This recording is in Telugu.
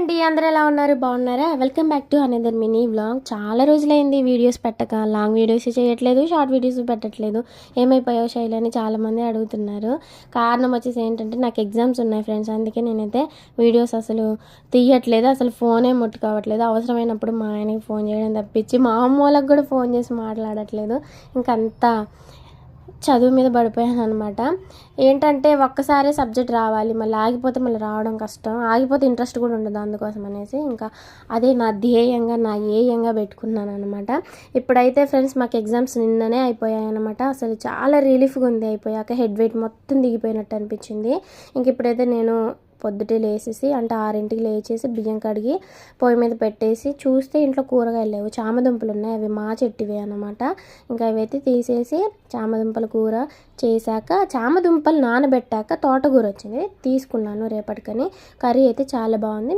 అండి, అందరూ ఎలా ఉన్నారు? బాగున్నారా? Welcome back to another mini vlog. చాలా రోజులైంది వీడియోస్ పెట్టక. లాంగ్ వీడియోస్ చేయట్లేదు, షార్ట్ వీడియోస్ పెట్టట్లేదు. ఏమైపోయావు శైలి అని చాలామంది అడుగుతున్నారు. కారణం వచ్చేసి ఏంటంటే నాకు ఎగ్జామ్స్ ఉన్నాయి ఫ్రెండ్స్. అందుకే నేనైతే వీడియోస్ అసలు తీయట్లేదు, అసలు ఫోనే ముట్టుకోవట్లేదు. అవసరమైనప్పుడు మా ఆయనకి ఫోన్ చేయడం తప్పించి మా అమ్మ వాళ్ళకి కూడా ఫోన్ చేసి మాట్లాడట్లేదు. ఇంకంతా చదువు మీద పడిపోయాను అనమాట. ఏంటంటే ఒక్కసారే సబ్జెక్ట్ రావాలి, మళ్ళీ ఆగిపోతే మళ్ళీ రావడం కష్టం, ఆగిపోతే ఇంట్రెస్ట్ కూడా ఉండదు. అందుకోసం అనేసి ఇంకా అదే నా ధ్యేయంగా నా ఏయంగా పెట్టుకున్నాను అనమాట. ఇప్పుడైతే ఫ్రెండ్స్ మాకు ఎగ్జామ్స్ నిన్ననే అయిపోయాయి అనమాట. అసలు చాలా రిలీఫ్గా ఉంది. అయిపోయాక హెడ్ వెయిట్ మొత్తం దిగిపోయినట్టు అనిపించింది. ఇంక ఇప్పుడైతే నేను పొద్దుటే లేచేసి అంటే 6ంటికి లేచేసి బియ్యం కడిగి పొయ్యి మీద పెట్టేసి చూస్తే ఇంట్లో కూరగాయలు లేవు. చామదుంపలు ఉన్నాయి, అవి మా చెట్టువే అనమాట. ఇంకా అవైతే తీసేసి చామదుంపల కూర చేశాక చామదుంపలు నానబెట్టాక తోటకూర వచ్చింది, తీసుకున్నాను రేపటికని. కర్రీ అయితే చాలా బాగుంది.